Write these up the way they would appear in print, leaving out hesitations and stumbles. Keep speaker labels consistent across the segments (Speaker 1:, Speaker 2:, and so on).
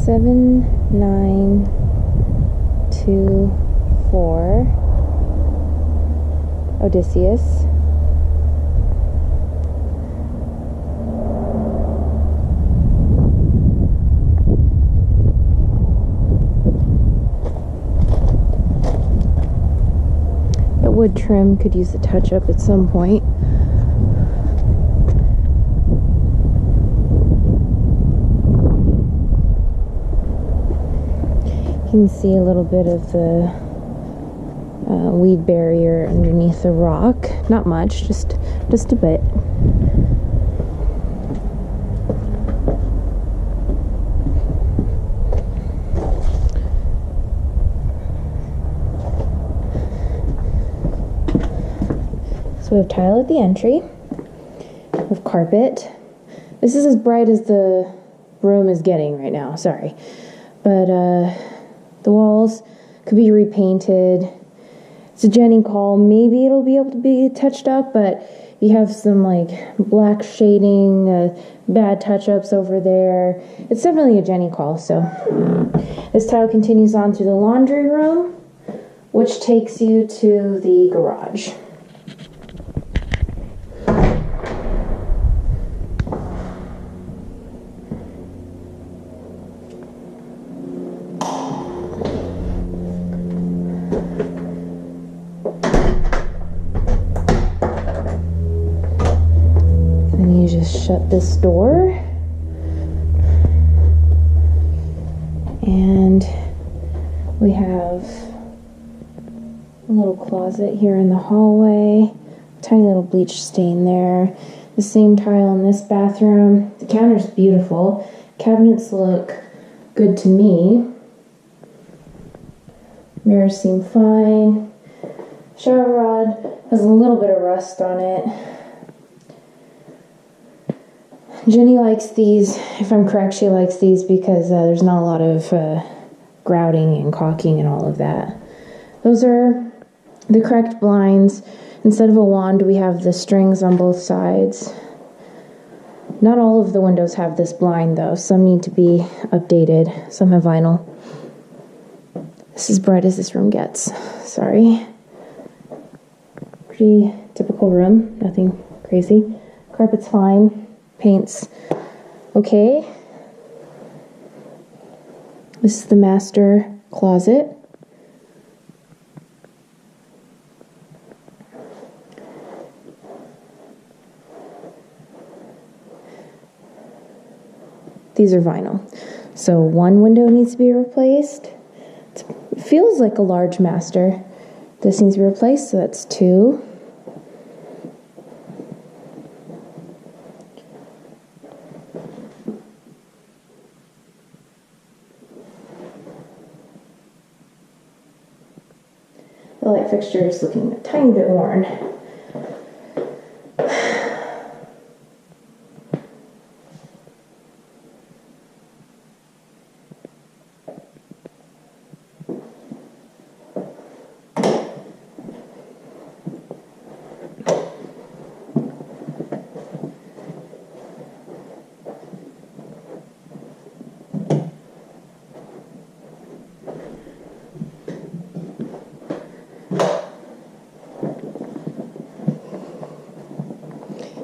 Speaker 1: 7924 Odysseus. That wood trim could use a touch up at some point. You can see a little bit of the weed barrier underneath the rock. Not much, just a bit. So we have tile at the entry. We have carpet. This is as bright as the room is getting right now, sorry. But the walls could be repainted. It's a Jenny call. Maybe it'll be able to be touched up, but you have some like black shading, bad touch-ups over there. It's definitely a Jenny call. So this tile continues on through the laundry room, which takes you to the garage. Just shut this door, and we have a little closet here in the hallway, tiny little bleach stain there. The same tile in this bathroom. The counter's beautiful. Cabinets look good to me. Mirrors seem fine. Shower rod has a little bit of rust on it. Jenny likes these, if I'm correct, she likes these because there's not a lot of grouting and caulking and all of that. Those are the correct blinds. Instead of a wand, we have the strings on both sides. Not all of the windows have this blind though. Some need to be updated. Some have vinyl. This is as bright as this room gets. Sorry. Pretty typical room. Nothing crazy. Carpet's fine. Paint's okay. This is the master closet. These are vinyl. So one window needs to be replaced. It feels like a large master. This needs to be replaced, so that's 2. The light fixture is looking a tiny bit worn.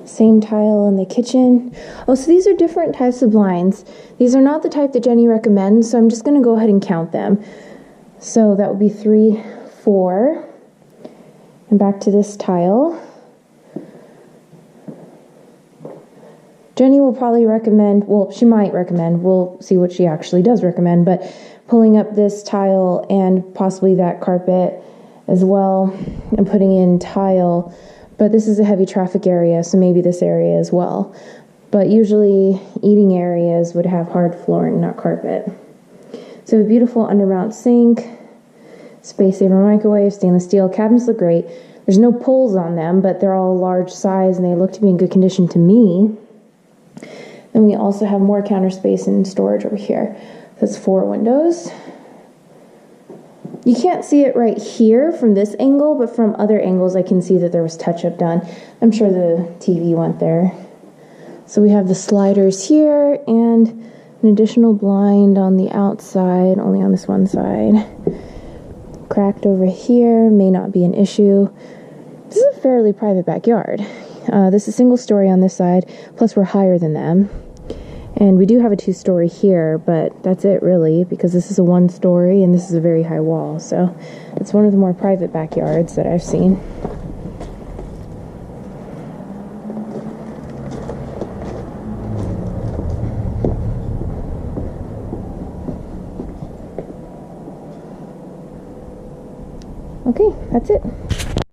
Speaker 1: Same tile in the kitchen. Oh, so these are different types of blinds. These are not the type that Jenny recommends, so I'm just going to go ahead and count them. So that would be 3, 4. And back to this tile. Jenny will probably recommend, well, she might recommend, we'll see what she actually does recommend, but pulling up this tile and possibly that carpet as well and putting in tile. But this is a heavy traffic area, so maybe this area as well. But usually eating areas would have hard flooring, not carpet. So a beautiful undermount sink, space saver microwave, stainless steel. Cabinets look great. There's no pulls on them, but they're all large size and they look to be in good condition to me. Then we also have more counter space and storage over here. That's 4 windows. You can't see it right here from this angle, but from other angles I can see that there was touch-up done. I'm sure the TV went there. So we have the sliders here and An additional blind on the outside, only on this one side. Cracked over here, may not be an issue. This is a fairly private backyard. This is single story on this side, plus we're higher than them. And we do have a 2-story here, but that's it really, because this is a 1-story and this is a very high wall. So it's one of the more private backyards that I've seen. Okay, that's it.